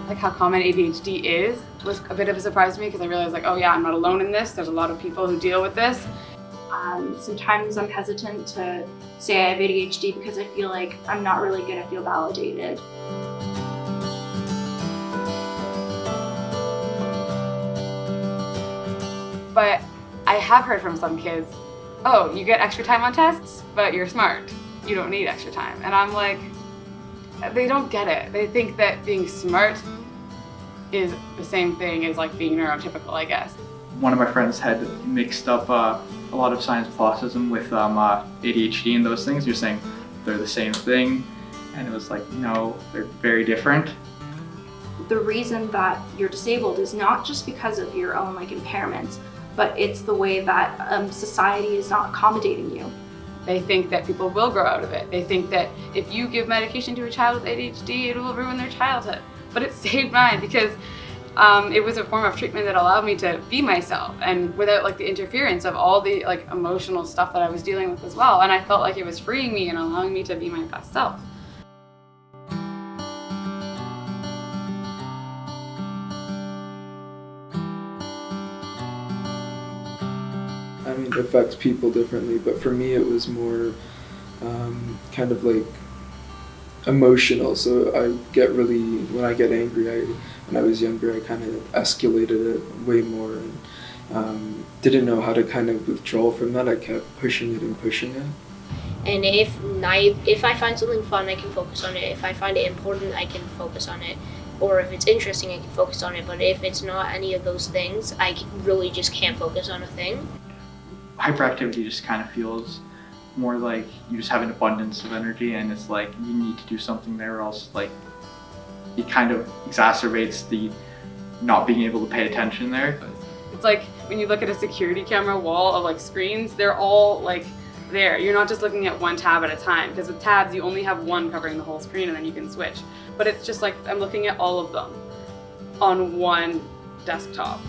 like how common ADHD is was a bit of a surprise to me, because I realized like, oh yeah, I'm not alone in this. There's a lot of people who deal with this. Sometimes I'm hesitant to say I have ADHD because I feel like I'm not really going to feel validated. But I have heard from some kids, oh, you get extra time on tests, but you're smart. You don't need extra time. And I'm like, they don't get it. They think that being smart is the same thing as like being neurotypical, I guess. One of my friends had mixed up a lot of science classicism with ADHD and those things. You're saying they're the same thing, and it was like, no, they're very different. The reason that you're disabled is not just because of your own impairments, but it's the way that society is not accommodating you. They think that people will grow out of it. They think that if you give medication to a child with ADHD, it will ruin their childhood. But it saved mine, because it was a form of treatment that allowed me to be myself, and without the interference of all the emotional stuff that I was dealing with as well. And I felt like it was freeing me and allowing me to be my best self. I mean, it affects people differently, but for me it was more kind of emotional. So I get really, when I get angry, when I was younger, I kind of escalated it way more, and didn't know how to kind of withdraw from that. I kept pushing it and pushing it. And if I find something fun, I can focus on it. If I find it important, I can focus on it. Or if it's interesting, I can focus on it. But if it's not any of those things, I really just can't focus on a thing. Hyperactivity just kind of feels more like you just have an abundance of energy, and it's like you need to do something there, or else it kind of exacerbates the not being able to pay attention there. It's like when you look at a security camera wall of screens, they're all there. You're not just looking at one tab at a time, because with tabs you only have one covering the whole screen and then you can switch. But it's just I'm looking at all of them on one desktop.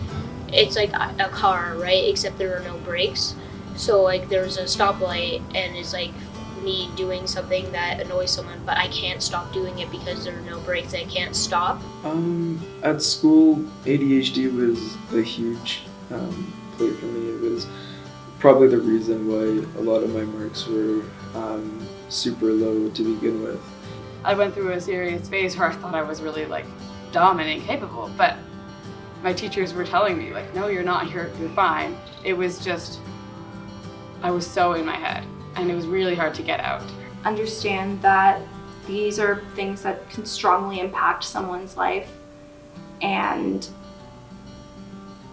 It's like a car, right? Except there are no brakes. So there's a stoplight, and it's me doing something that annoys someone, but I can't stop doing it because there are no brakes. I can't stop. At school, ADHD was a huge play for me. It was probably the reason why a lot of my marks were super low to begin with. I went through a serious phase where I thought I was really dumb and incapable, but my teachers were telling me no, you're not, you're fine. It was just, I was so in my head, and it was really hard to get out. Understand that these are things that can strongly impact someone's life, and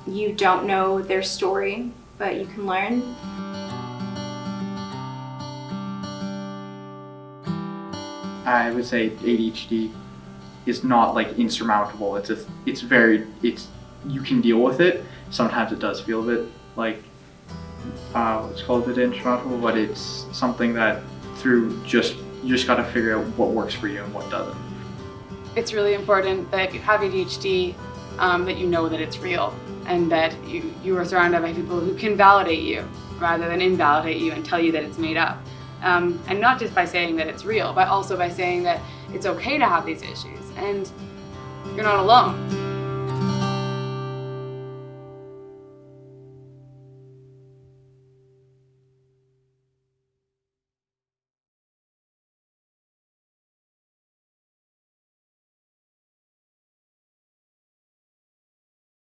you don't know their story, but you can learn. I would say ADHD is not insurmountable. You can deal with it. Sometimes it does feel a bit what's called a bit insurmountable, but it's something that you just got to figure out what works for you and what doesn't. It's really important that if you have ADHD, that you know that it's real, and that you are surrounded by people who can validate you rather than invalidate you and tell you that it's made up. And not just by saying that it's real, but also by saying that it's okay to have these issues and you're not alone.